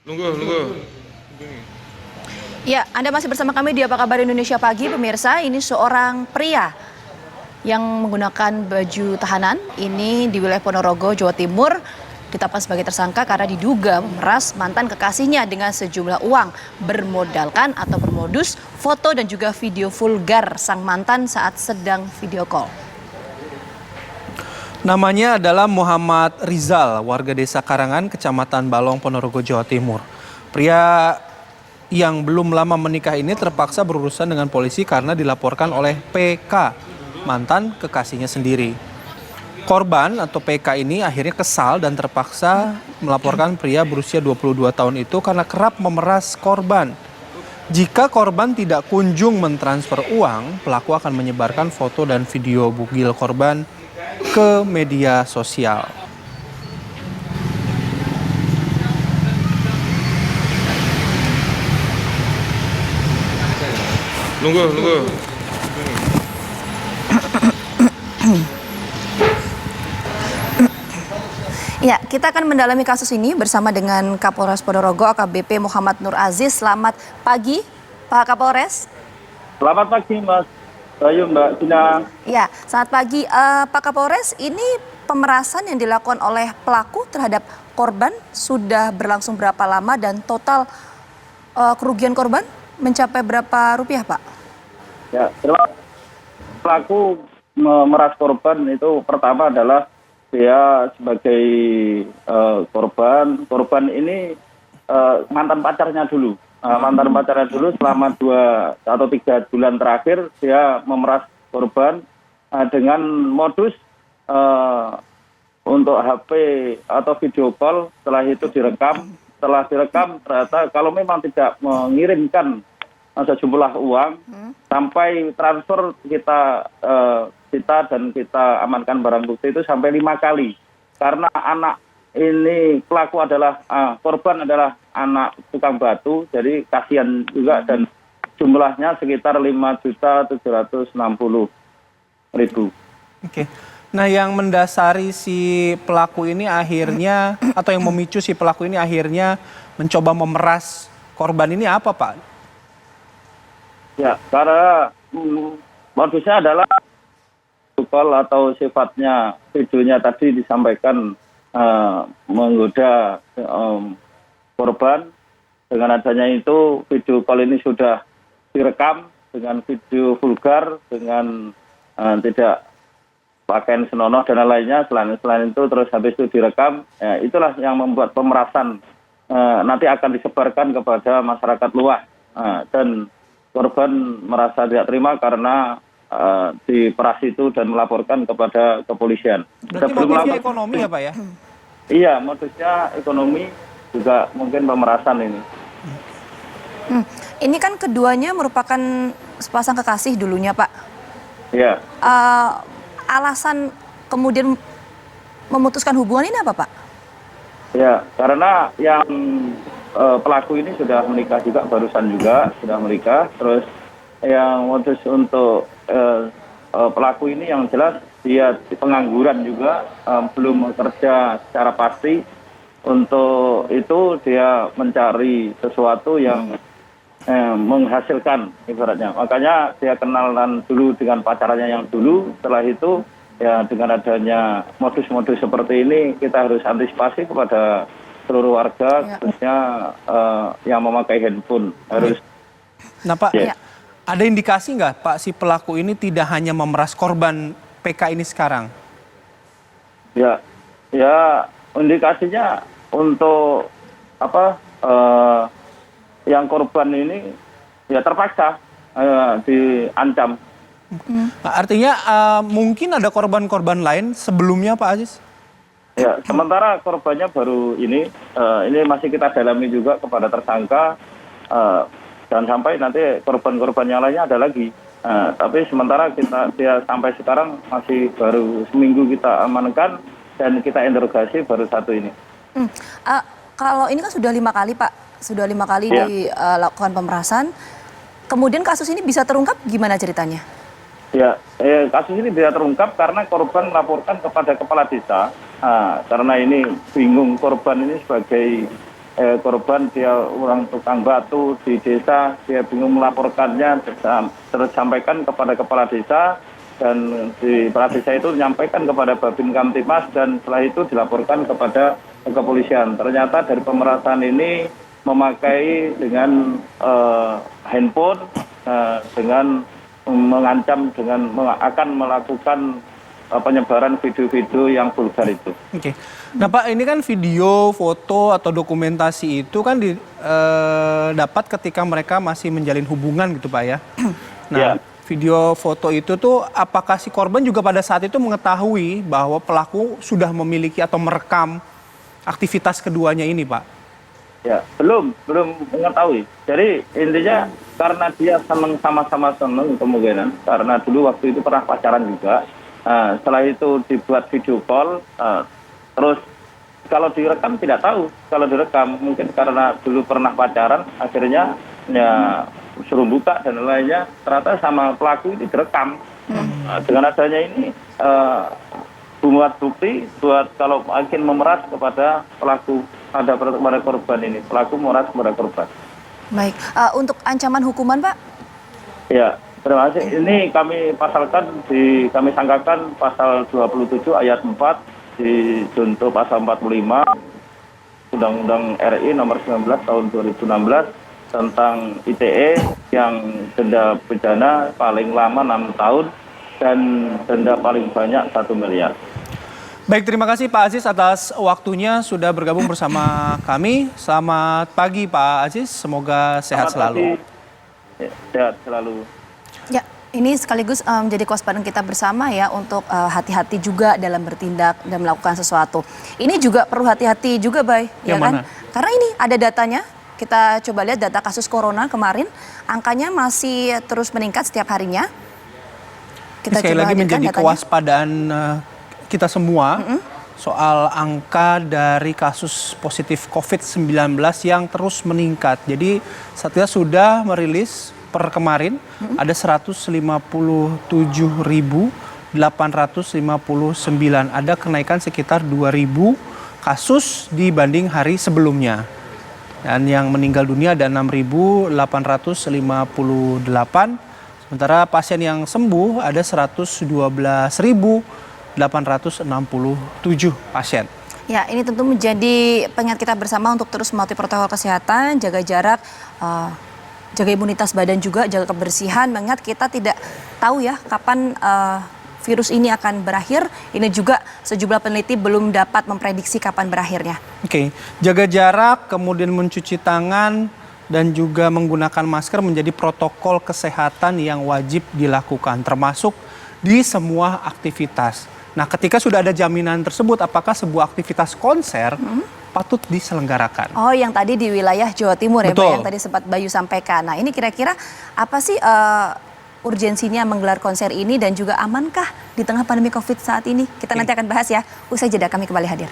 Nunggu. Ya, Anda masih bersama kami di Apa Kabar Indonesia Pagi, pemirsa. Ini seorang pria yang menggunakan baju tahanan. Ini di wilayah Ponorogo, Jawa Timur. Ditetapkan sebagai tersangka karena diduga memeras mantan kekasihnya dengan sejumlah uang. Bermodalkan atau bermodus foto dan juga video vulgar sang mantan saat sedang video call. Namanya adalah Muhammad Rizal, warga desa Karangan, Kecamatan Balong, Ponorogo, Jawa Timur. Pria yang belum lama menikah ini terpaksa berurusan dengan polisi karena dilaporkan oleh PK, mantan kekasihnya sendiri. Korban atau PK ini akhirnya kesal dan terpaksa melaporkan pria berusia 22 tahun itu karena kerap memeras korban. Jika korban tidak kunjung mentransfer uang, pelaku akan menyebarkan foto dan video bugil korban ke media sosial. Nunggu. Ya, kita akan mendalami kasus ini bersama dengan Kapolres Ponorogo AKBP Muhammad Nur Aziz. Selamat pagi, Pak Kapolres. Selamat pagi, Mas Bayu, Mbak Gina. Ya, selamat pagi, Pak Kapolres. Ini pemerasan yang dilakukan oleh pelaku terhadap korban sudah berlangsung berapa lama dan total kerugian korban mencapai berapa rupiah, Pak? Ya, pelaku memeras korban itu pertama adalah dia sebagai korban. Korban ini mantan pacarnya dulu. Mantan pacarnya dulu selama 2 atau 3 bulan terakhir dia memeras korban dengan modus untuk HP atau video call. Setelah itu direkam. Setelah direkam ternyata kalau memang tidak mengirimkan sejumlah uang sampai transfer kita dan kita amankan barang bukti itu sampai 5 kali. Karena anak ini pelaku adalah korban adalah anak tukang batu, jadi kasihan juga dan jumlahnya sekitar 5.760.000. Oke. Nah, yang mendasari si pelaku ini akhirnya atau yang memicu si pelaku ini akhirnya mencoba memeras korban ini apa, Pak? Ya, karena modusnya adalah call atau sifatnya videonya tadi disampaikan menggoda korban. Dengan adanya itu video call ini sudah direkam dengan video vulgar, dengan tidak pakaian senonoh dan lainnya. Selain itu terus habis itu direkam. Ya, itulah yang membuat pemerasan nanti akan disebarkan kepada masyarakat luas. Dan korban merasa tidak terima karena diperas itu dan melaporkan kepada kepolisian. Berarti motifnya ekonomi ya, Pak ya? Iya, modusnya ekonomi, juga mungkin pemerasan ini. Ini kan keduanya merupakan sepasang kekasih dulunya, Pak. Iya. Alasan kemudian memutuskan hubungan ini apa, Pak? Ya, karena yang pelaku ini sudah menikah juga, barusan juga sudah menikah. Terus yang modus untuk pelaku ini yang jelas dia pengangguran juga, belum bekerja secara pasti. Untuk itu dia mencari sesuatu yang menghasilkan ibaratnya. Makanya dia kenalan dulu dengan pacarannya yang dulu. Setelah itu ya dengan adanya modus-modus seperti ini kita harus antisipasi kepada seluruh warga, khususnya yang memakai handphone harus. Nah, Pak, ada indikasi nggak Pak si pelaku ini tidak hanya memeras korban PK ini sekarang? Ya, indikasinya untuk yang korban ini ya terpaksa diancam. Nah, artinya mungkin ada korban-korban lain sebelumnya, Pak Aziz? Ya, sementara korbannya baru ini masih kita dalami juga kepada tersangka, dan sampai nanti korban-korban yang lainnya ada lagi. Tapi sementara dia sampai sekarang masih baru seminggu kita amankan dan kita interogasi baru 1 ini. Kalau ini kan sudah 5 kali, Pak, sudah 5 kali dilakukan pemerasan. Kemudian kasus ini bisa terungkap gimana ceritanya? Ya, kasus ini bisa terungkap karena korban melaporkan kepada kepala desa. Karena ini bingung korban ini sebagai korban dia orang tukang batu di desa, dia bingung melaporkannya, terus sampaikan kepada kepala desa, dan di kepala desa itu menyampaikan kepada Babin Kamtimas, dan setelah itu dilaporkan kepada kepolisian. Ternyata dari pemerasan ini memakai dengan handphone, dengan mengancam dengan akan melakukan penyebaran video-video yang vulgar itu. Oke. Nah Pak, ini kan video, foto atau dokumentasi itu kan dapat ketika mereka masih menjalin hubungan gitu Pak ya. Nah, video foto itu tuh apakah si korban juga pada saat itu mengetahui bahwa pelaku sudah memiliki atau merekam aktivitas keduanya ini Pak? Ya, belum mengetahui. Jadi intinya karena dia sama-sama seneng kemungkinan, karena dulu waktu itu pernah pacaran juga. Setelah itu dibuat video call, terus kalau direkam tidak tahu. Kalau direkam mungkin karena dulu pernah pacaran, akhirnya ya suruh buka dan lainnya, ternyata sama pelaku ini direkam. Dengan adanya ini buat bukti buat kalau makin memeras kepada pelaku, kepada korban ini, pelaku memeras kepada korban. Baik, untuk ancaman hukuman Pak? Ya, terima kasih. Ini kami kami sangkakan pasal 27 ayat 4 di junto pasal 45 Undang-Undang RI nomor 19 tahun 2016 tentang ITE yang denda pidana paling lama 6 tahun dan denda paling banyak 1 miliar. Baik, terima kasih Pak Aziz atas waktunya sudah bergabung bersama kami. Selamat pagi Pak Aziz, semoga sehat selalu. Sehat selalu. Ya, ini sekaligus menjadi kewaspadaan kita bersama ya untuk hati-hati juga dalam bertindak dan melakukan sesuatu. Ini juga perlu hati-hati juga, Bay, ya kan? Karena ini ada datanya. Kita coba lihat data kasus corona kemarin, angkanya masih terus meningkat setiap harinya. Kita sekali lagi menjadi datanya. Kewaspadaan kita semua soal angka dari kasus positif COVID-19 yang terus meningkat. Jadi Satgas sudah merilis per kemarin ada 157.859. Ada kenaikan sekitar 2.000 kasus dibanding hari sebelumnya. Dan yang meninggal dunia ada 6.858. Sementara pasien yang sembuh ada 112.867 pasien. Ya, ini tentu menjadi pengingat kita bersama untuk terus mematuhi protokol kesehatan, jaga jarak, jaga imunitas badan juga, jaga kebersihan. Mengingat kita tidak tahu ya kapan virus ini akan berakhir. Ini juga sejumlah peneliti belum dapat memprediksi kapan berakhirnya. Oke, jaga jarak, kemudian mencuci tangan, dan juga menggunakan masker menjadi protokol kesehatan yang wajib dilakukan, termasuk di semua aktivitas. Nah, ketika sudah ada jaminan tersebut, apakah sebuah aktivitas konser patut diselenggarakan? Oh, yang tadi di wilayah Jawa Timur ya, Betul. Pak, yang tadi sempat Bayu sampaikan. Nah, ini kira-kira apa sih urgensinya menggelar konser ini dan juga amankah di tengah pandemi COVID saat ini? Kita nanti akan bahas ya. Usai jeda kami kembali hadir.